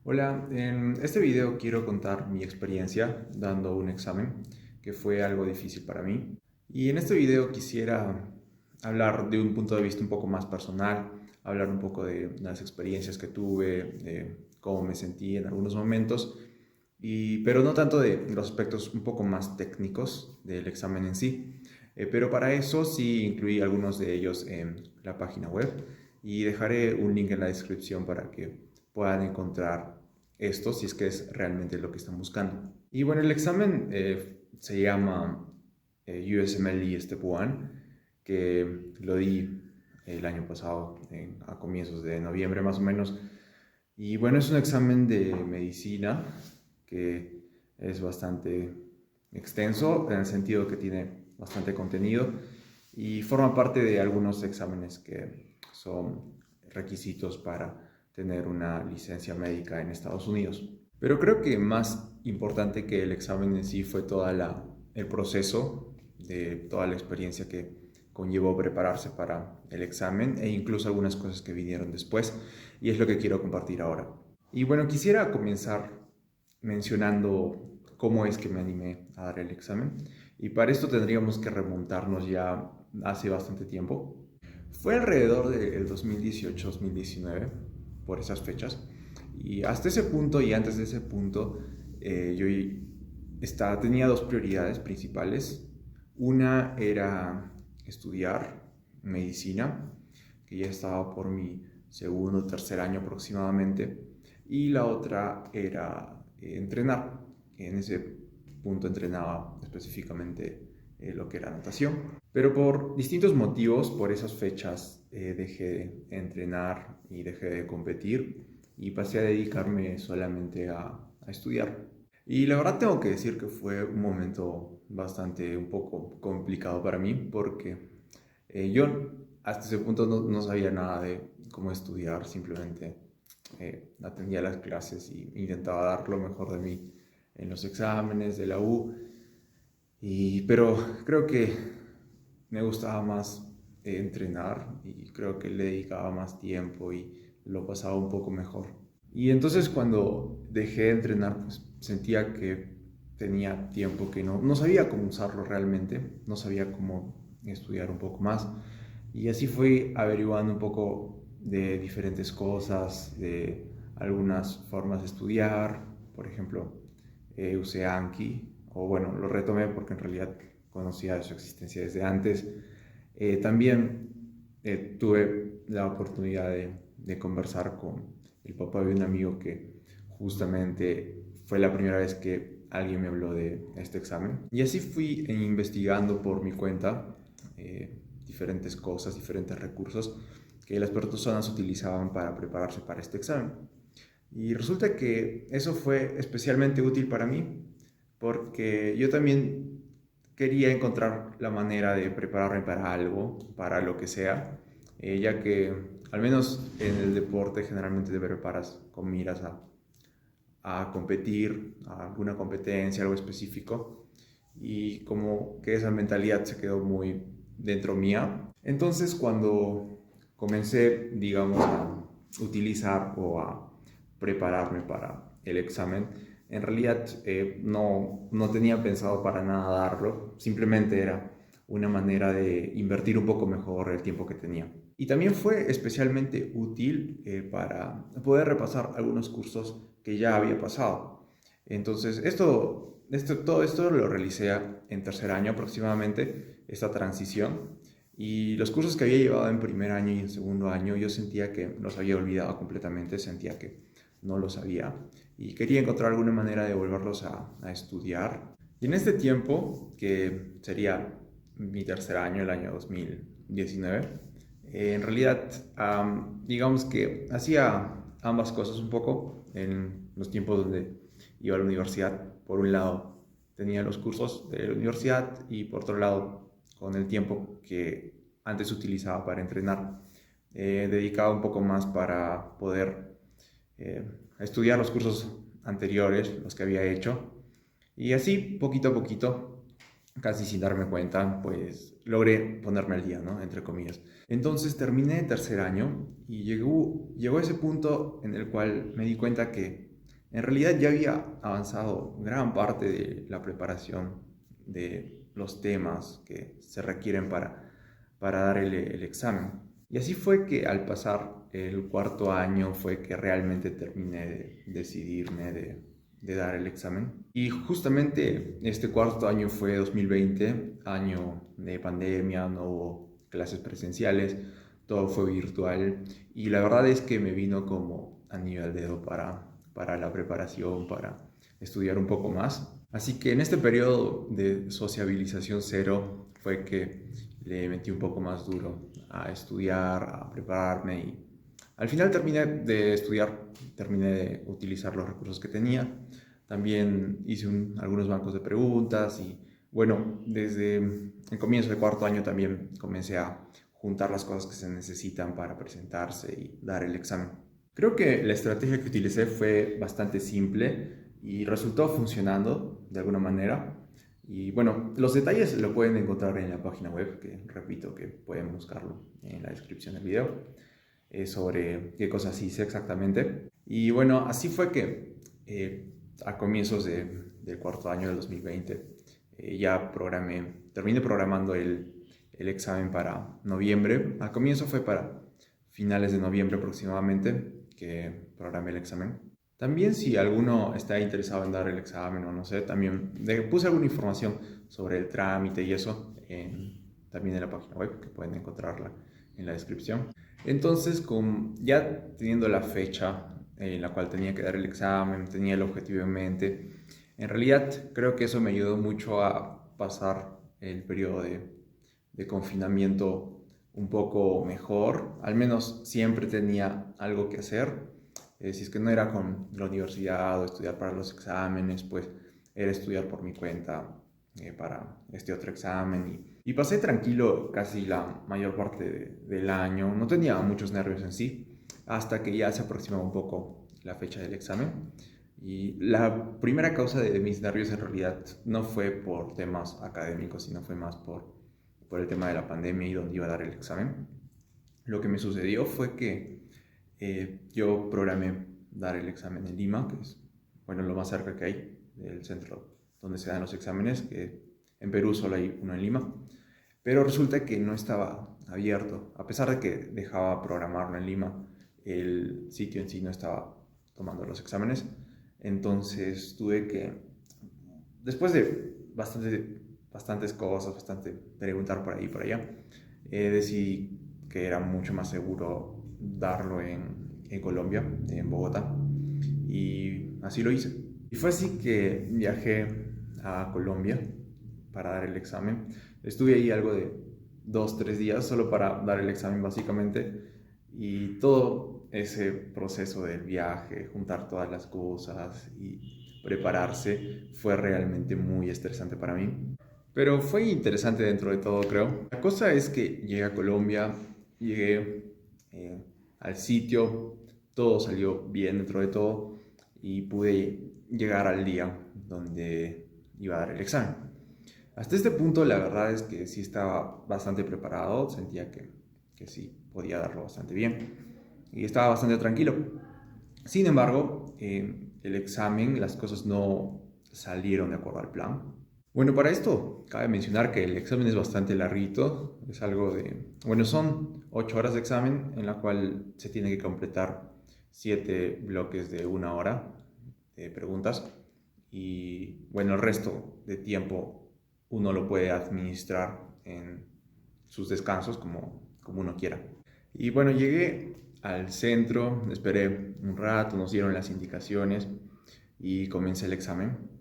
Hola, en este video quiero contar mi experiencia dando un examen que fue algo difícil para mí. Y en este video quisiera hablar de un punto de vista un poco más personal, hablar un poco de las experiencias que tuve, de cómo me sentí en algunos momentos, pero no tanto de los aspectos un poco más técnicos del examen en sí. Pero para eso sí incluí algunos de ellos en la página web y dejaré un link en la descripción para que puedan encontrar esto si es que es realmente lo que están buscando. Y bueno, el examen se llama USMLE Step 1, que lo di el año pasado, a comienzos de noviembre más o menos. Y bueno, es un examen de medicina que es bastante extenso en el sentido que tiene bastante contenido y forma parte de algunos exámenes que son requisitos para tener una licencia médica en Estados Unidos. Pero creo que más importante que el examen en sí fue el proceso de toda la experiencia que conllevó prepararse para el examen e incluso algunas cosas que vinieron después, y es lo que quiero compartir ahora. Y bueno, quisiera comenzar mencionando cómo es que me animé a dar el examen, y para esto tendríamos que remontarnos ya hace bastante tiempo. Fue alrededor del 2018-2019, por esas fechas, y hasta ese punto y antes de ese punto yo tenía dos prioridades principales. Una era estudiar medicina, que ya estaba por mi segundo o tercer año aproximadamente, y la otra era entrenar. En ese punto entrenaba específicamente lo que era natación. Pero por distintos motivos, por esas fechas, dejé de entrenar y dejé de competir y pasé a dedicarme solamente a estudiar. Y la verdad tengo que decir que fue un momento un poco complicado para mí porque yo hasta ese punto no sabía nada de cómo estudiar, simplemente atendía las clases y intentaba dar lo mejor de mí en los exámenes de la U. Pero creo que me gustaba más entrenar y creo que le dedicaba más tiempo y lo pasaba un poco mejor. Y entonces cuando dejé de entrenar, pues sentía que tenía tiempo que no sabía cómo usarlo realmente, no sabía cómo estudiar un poco más. Y así fui averiguando un poco de diferentes cosas, de algunas formas de estudiar. Por ejemplo, usé Anki, o bueno, lo retomé porque en realidad conocía de su existencia desde antes. También tuve la oportunidad de conversar con el papá de un amigo que justamente fue la primera vez que alguien me habló de este examen. Y así fui investigando por mi cuenta diferentes cosas, diferentes recursos que las personas utilizaban para prepararse para este examen. Y resulta que eso fue especialmente útil para mí porque yo también quería encontrar la manera de prepararme para algo, para lo que sea, ya que al menos en el deporte generalmente te preparas con miras a competir, a alguna competencia, algo específico, y como que esa mentalidad se quedó muy dentro mía. Entonces cuando comencé, digamos, a utilizar o a prepararme para el examen, en realidad no tenía pensado para nada darlo, simplemente era una manera de invertir un poco mejor el tiempo que tenía. Y también fue especialmente útil para poder repasar algunos cursos que ya había pasado. Entonces, todo esto lo realicé en tercer año aproximadamente, esta transición. Y los cursos que había llevado en primer año y en segundo año, yo sentía que los había olvidado completamente, sentía que no los sabía. Y quería encontrar alguna manera de volverlos a estudiar. Y en este tiempo, que sería mi tercer año, el año 2019, en realidad, digamos que hacía ambas cosas un poco en los tiempos donde iba a la universidad. Por un lado, tenía los cursos de la universidad y por otro lado, con el tiempo que antes utilizaba para entrenar, dedicaba un poco más para poder estudiar los cursos anteriores, los que había hecho. Y así, poquito a poquito, casi sin darme cuenta, pues logré ponerme al día, ¿no? Entre comillas. Entonces terminé tercer año y llegó ese punto en el cual me di cuenta que en realidad ya había avanzado gran parte de la preparación de los temas que se requieren para dar el examen. Y así fue que al pasar el cuarto año fue que realmente terminé de decidirme de dar el examen. Y justamente este cuarto año fue 2020, año de pandemia, no hubo clases presenciales, todo fue virtual y la verdad es que me vino como anillo al dedo para la preparación, para estudiar un poco más. Así que en este periodo de sociabilización cero fue que le metí un poco más duro a estudiar, a prepararme y al final terminé de estudiar, terminé de utilizar los recursos que tenía. También hice algunos bancos de preguntas y bueno, desde el comienzo de cuarto año también comencé a juntar las cosas que se necesitan para presentarse y dar el examen. Creo que la estrategia que utilicé fue bastante simple y resultó funcionando de alguna manera. Y bueno, los detalles lo pueden encontrar en la página web, que repito que pueden buscarlo en la descripción del video, sobre qué cosas hice exactamente. Y bueno, así fue que a comienzos del cuarto año del 2020 ya terminé programando el examen para noviembre. Al comienzo fue para finales de noviembre aproximadamente que programé el examen. También si alguno está interesado en dar el examen o no sé, también puse alguna información sobre el trámite y eso también en la página web, que pueden encontrarla en la descripción. Entonces, ya teniendo la fecha en la cual tenía que dar el examen, tenía el objetivo en mente, en realidad creo que eso me ayudó mucho a pasar el periodo de confinamiento un poco mejor. Al menos siempre tenía algo que hacer. Si es que no era con la universidad o estudiar para los exámenes, pues era estudiar por mi cuenta para este otro examen. Y pasé tranquilo casi la mayor parte del año. No tenía muchos nervios en sí, hasta que ya se aproximaba un poco la fecha del examen. Y la primera causa de mis nervios en realidad no fue por temas académicos, sino fue más por el tema de la pandemia y dónde iba a dar el examen. Lo que me sucedió fue que yo programé dar el examen en Lima, que es bueno, lo más cerca que hay del centro donde se dan los exámenes, que en Perú solo hay uno en Lima, pero resulta que no estaba abierto, a pesar de que dejaba programarlo en Lima, el sitio en sí no estaba tomando los exámenes, entonces tuve que, después de bastantes cosas, bastante preguntar por ahí y por allá, decidí que era mucho más seguro darlo en Colombia, en Bogotá, y así lo hice. Y fue así que viajé a Colombia para dar el examen. Estuve ahí algo de 2, 3 días solo para dar el examen básicamente, y todo ese proceso del viaje, juntar todas las cosas y prepararse fue realmente muy estresante para mí. Pero fue interesante dentro de todo, creo. La cosa es que llegué a Colombia, llegué al sitio, todo salió bien dentro de todo y pude llegar al día donde iba a dar el examen. Hasta este punto la verdad es que sí estaba bastante preparado, sentía que sí podía darlo bastante bien y estaba bastante tranquilo. Sin embargo, el examen, las cosas no salieron de acuerdo al plan. Bueno, para esto cabe mencionar que el examen es bastante larguito, es algo bueno, son 8 horas de examen en la cual se tiene que completar 7 bloques de 1 hora de preguntas y bueno, el resto de tiempo uno lo puede administrar en sus descansos como uno quiera. Y bueno, llegué al centro, esperé un rato, nos dieron las indicaciones y comencé el examen.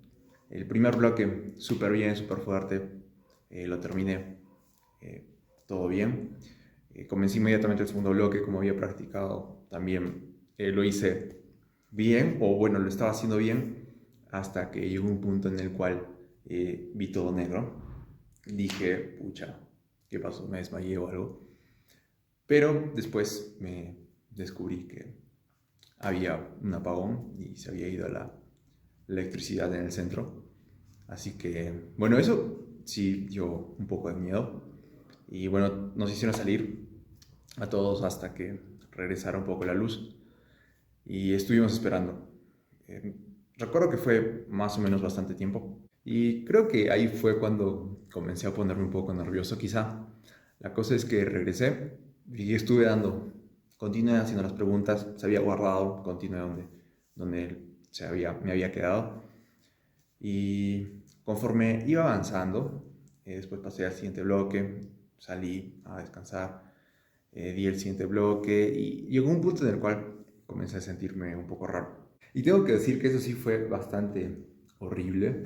El primer bloque súper bien, súper fuerte, lo terminé todo bien. Comencé inmediatamente el segundo bloque, como había practicado, también lo hice bien, o bueno, lo estaba haciendo bien, hasta que llegó un punto en el cual vi todo negro. Dije, pucha, ¿qué pasó? Me desmayé o algo. Pero después me descubrí que había un apagón y se había ido la electricidad en el centro. Así que, bueno, eso sí dio un poco de miedo. Y bueno, nos hicieron salir a todos hasta que regresara un poco la luz. Y estuvimos esperando. Recuerdo que fue más o menos bastante tiempo. Y creo que ahí fue cuando comencé a ponerme un poco nervioso, quizá. La cosa es que regresé y continué haciendo las preguntas, se había guardado, continué donde me había quedado. Y conforme iba avanzando, después pasé al siguiente bloque, salí a descansar, di el siguiente bloque y llegó un punto en el cual comencé a sentirme un poco raro. Y tengo que decir que eso sí fue bastante horrible.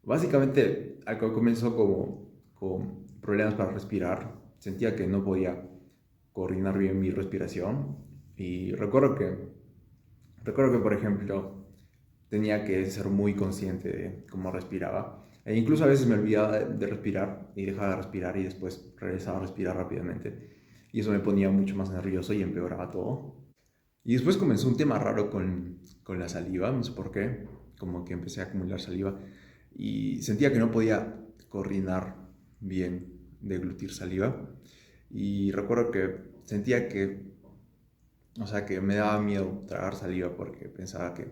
Básicamente, algo comenzó como con problemas para respirar. Sentía que no podía coordinar bien mi respiración. Y recuerdo que por ejemplo, tenía que ser muy consciente de cómo respiraba. E incluso a veces me olvidaba de respirar y dejaba de respirar y después regresaba a respirar rápidamente. Y eso me ponía mucho más nervioso y empeoraba todo. Y después comenzó un tema raro con la saliva, no sé por qué, como que empecé a acumular saliva y sentía que no podía coordinar bien deglutir saliva. Y recuerdo que sentía o sea, que me daba miedo tragar saliva porque pensaba que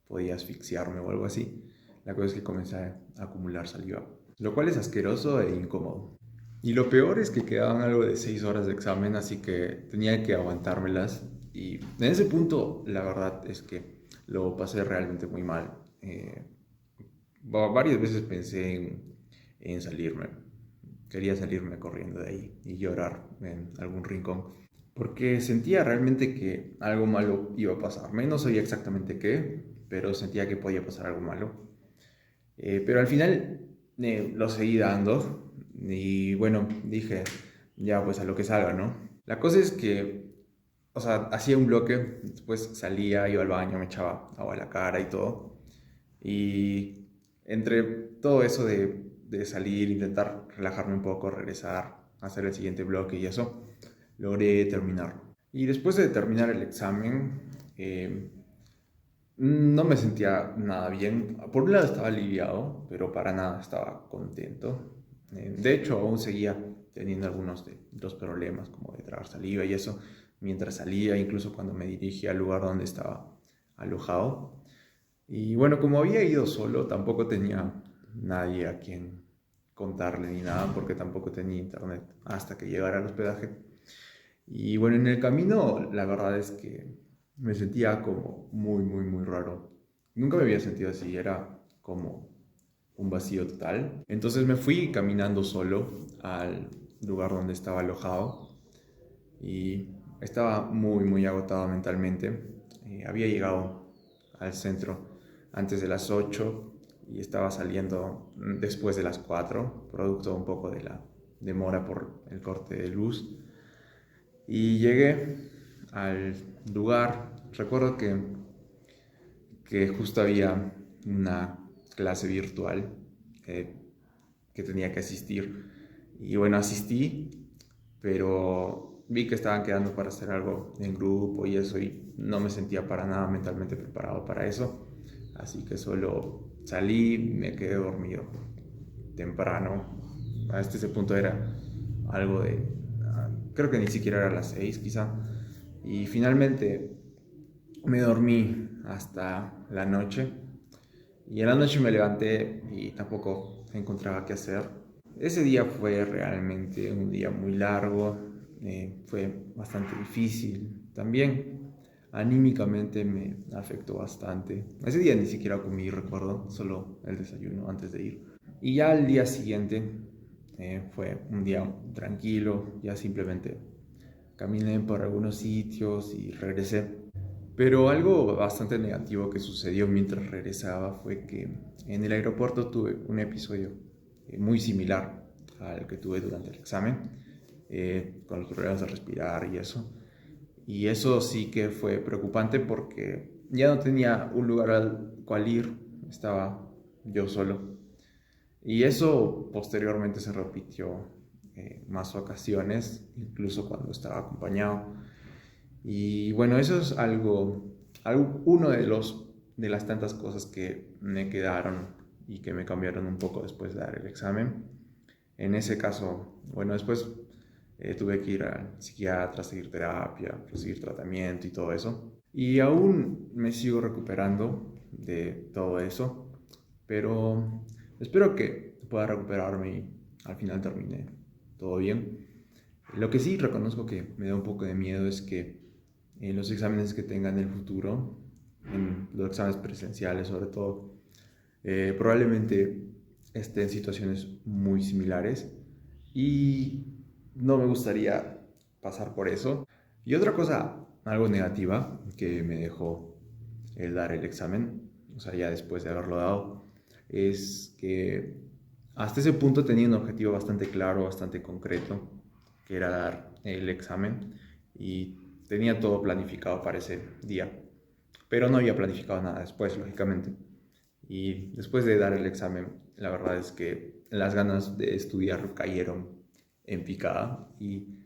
podía asfixiarme o algo así. La cosa es que comencé a acumular saliva, lo cual es asqueroso e incómodo. Y lo peor es que quedaban algo de 6 horas de examen, así que tenía que aguantármelas. Y en ese punto, la verdad es que lo pasé realmente muy mal. Varias veces pensé en salirme. Quería salirme corriendo de ahí y llorar en algún rincón. Porque sentía realmente que algo malo iba a pasarme. No sabía exactamente qué, pero sentía que podía pasar algo malo. Pero al final lo seguí dando y bueno, dije, ya pues a lo que salga, ¿no? La cosa es que, o sea, hacía un bloque, después salía, iba al baño, me echaba agua a la cara y todo. Y entre todo eso de salir, intentar relajarme un poco, regresar, hacer el siguiente bloque y eso, logré terminarlo. Y después de terminar el examen, no me sentía nada bien. Por un lado estaba aliviado, pero para nada estaba contento. De hecho, aún seguía teniendo algunos de los problemas, como de tragar saliva y eso, mientras salía, incluso cuando me dirigía al lugar donde estaba alojado. Y bueno, como había ido solo, tampoco tenía nadie a quien contarle ni nada, porque tampoco tenía internet hasta que llegara al hospedaje. Y bueno, en el camino, la verdad es que me sentía como muy raro. Nunca me había sentido así, era como un vacío total. Entonces me fui caminando solo al lugar donde estaba alojado y estaba muy agotado mentalmente. Había llegado al centro antes de las 8 y estaba saliendo después de las 4, producto un poco de la demora por el corte de luz. Y llegué al lugar, recuerdo que justo había una clase virtual eh, que tenía que asistir. Y bueno, asistí, pero vi que estaban quedando para hacer algo en grupo y eso, y no me sentía para nada mentalmente preparado para eso. Así que solo salí, me quedé dormido temprano. Hasta ese punto era algo de, creo que ni siquiera era las 6 quizá. Y finalmente me dormí hasta la noche. Y en la noche me levanté y tampoco encontraba qué hacer. Ese día fue realmente un día muy largo, fue bastante difícil. También anímicamente me afectó bastante. Ese día ni siquiera comí, recuerdo, solo el desayuno antes de ir. Y ya al día siguiente fue un día tranquilo, ya simplemente caminé por algunos sitios y regresé. Pero algo bastante negativo que sucedió mientras regresaba fue que en el aeropuerto tuve un episodio muy similar al que tuve durante el examen, con los problemas de respirar y eso. Y eso sí que fue preocupante porque ya no tenía un lugar al cual ir, estaba yo solo. Y eso posteriormente se repitió más ocasiones, incluso cuando estaba acompañado. Y bueno, eso es uno de las tantas cosas que me quedaron y que me cambiaron un poco después de dar el examen. En ese caso, bueno, después tuve que ir al psiquiatra, seguir terapia, seguir tratamiento y todo eso. Y aún me sigo recuperando. de todo eso, pero espero que pueda recuperarme y al final termine todo bien. Lo que sí reconozco que me da un poco de miedo es que en los exámenes que tenga en el futuro, en los exámenes presenciales sobre todo, probablemente esté en situaciones muy similares y no me gustaría pasar por eso. Y otra cosa, algo negativa que me dejó el dar el examen, o sea, ya después de haberlo dado, es que hasta ese punto tenía un objetivo bastante claro, bastante concreto, que era dar el examen y tenía todo planificado para ese día, pero no había planificado nada después, lógicamente. Y después de dar el examen, la verdad es que las ganas de estudiar cayeron en picada y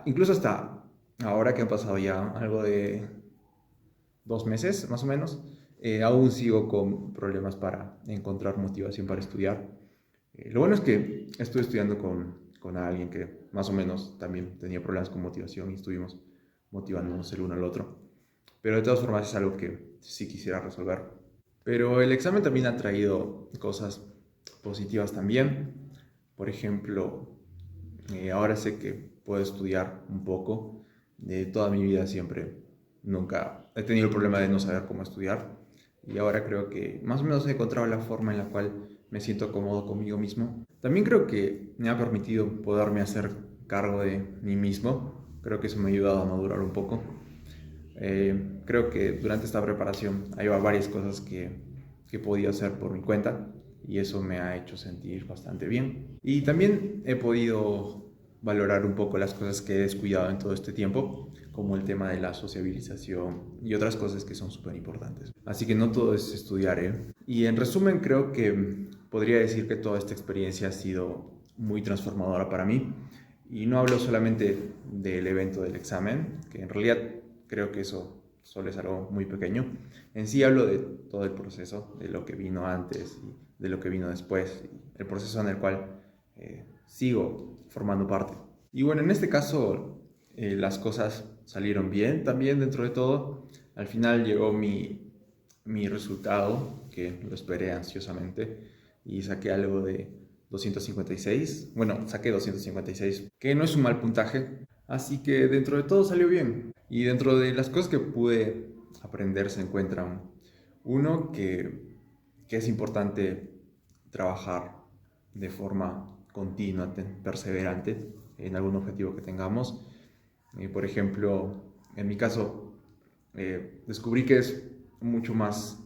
incluso hasta ahora que han pasado ya algo de 2 meses más o menos, aún sigo con problemas para encontrar motivación para estudiar. Lo bueno es que estoy estudiando con alguien que más o menos también tenía problemas con motivación y estuvimos motivándonos el uno al otro. Pero de todas formas es algo que sí quisiera resolver. Pero el examen también ha traído cosas positivas también. Por ejemplo, ahora sé que puedo estudiar un poco. De toda mi vida siempre, nunca he tenido el problema de no saber cómo estudiar. Y ahora creo que más o menos he encontrado la forma en la cual me siento cómodo conmigo mismo. También creo que me ha permitido poderme hacer cargo de mí mismo. Creo que eso me ha ayudado a madurar un poco. Creo que durante esta preparación hay varias cosas que podía hacer por mi cuenta y eso me ha hecho sentir bastante bien. Y también he podido valorar un poco las cosas que he descuidado en todo este tiempo, como el tema de la sociabilización y otras cosas que son súper importantes. Así que no todo es estudiar, ¿eh? Y en resumen, creo que podría decir que toda esta experiencia ha sido muy transformadora para mí. Y no hablo solamente del evento del examen, que en realidad creo que eso solo es algo muy pequeño. En sí hablo de todo el proceso, de lo que vino antes y de lo que vino después, el proceso en el cual sigo formando parte. Y bueno, en este caso las cosas salieron bien también dentro de todo. Al final llegó mi resultado, que lo esperé ansiosamente, y saqué algo de 256. Bueno, saqué 256, que no es un mal puntaje, así que dentro de todo salió bien. Y dentro de las cosas que pude aprender se encuentran uno que es importante trabajar de forma continua, perseverante en algún objetivo que tengamos. Por ejemplo, en mi caso, descubrí que es mucho más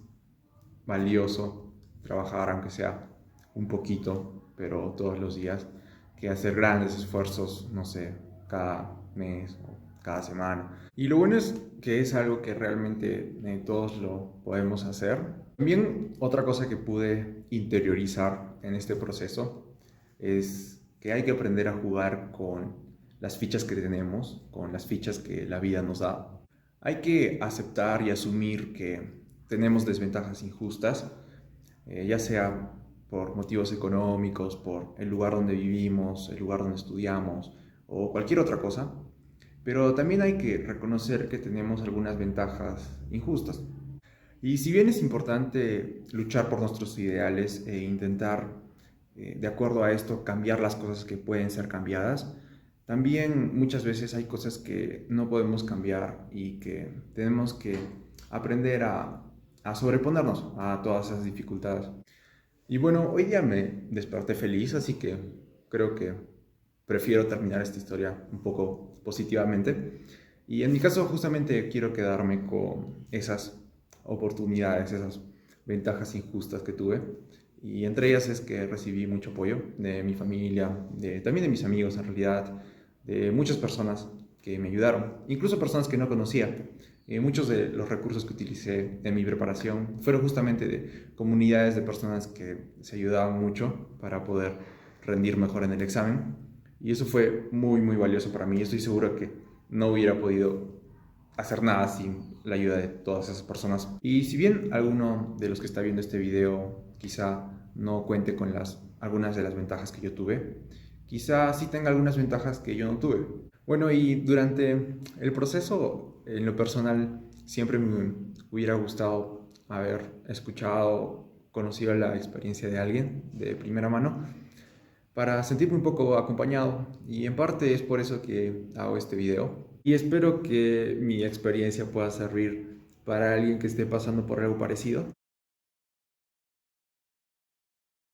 valioso trabajar, aunque sea un poquito, pero todos los días, que hacer grandes esfuerzos, no sé, cada mes o cada semana. Y lo bueno es que es algo que realmente todos lo podemos hacer. También otra cosa que pude interiorizar en este proceso es que hay que aprender a jugar con las fichas que tenemos, con las fichas que la vida nos da. Hay que aceptar y asumir que tenemos desventajas injustas, ya sea por motivos económicos, por el lugar donde vivimos, el lugar donde estudiamos o cualquier otra cosa, pero también hay que reconocer que tenemos algunas ventajas injustas. Y si bien es importante luchar por nuestros ideales e intentar, de acuerdo a esto, cambiar las cosas que pueden ser cambiadas, también muchas veces hay cosas que no podemos cambiar y que tenemos que aprender a sobreponernos a todas esas dificultades. Y bueno, hoy día me desperté feliz, así que creo que prefiero terminar esta historia un poco positivamente. Y en mi caso justamente quiero quedarme con esas oportunidades, esas ventajas injustas que tuve. Y entre ellas es que recibí mucho apoyo de mi familia, también de mis amigos en realidad, de muchas personas que me ayudaron, incluso personas que no conocía. Muchos de los recursos que utilicé en mi preparación fueron justamente de comunidades de personas que se ayudaban mucho para poder rendir mejor en el examen. Y eso fue muy, muy valioso para mí. Estoy seguro que no hubiera podido hacer nada sin la ayuda de todas esas personas. Y si bien alguno de los que está viendo este video quizá no cuente con algunas de las ventajas que yo tuve, quizá sí tenga algunas ventajas que yo no tuve. Bueno, y durante el proceso, en lo personal, siempre me hubiera gustado haber escuchado, conocido la experiencia de alguien de primera mano, para sentirme un poco acompañado, y en parte es por eso que hago este video y espero que mi experiencia pueda servir para alguien que esté pasando por algo parecido.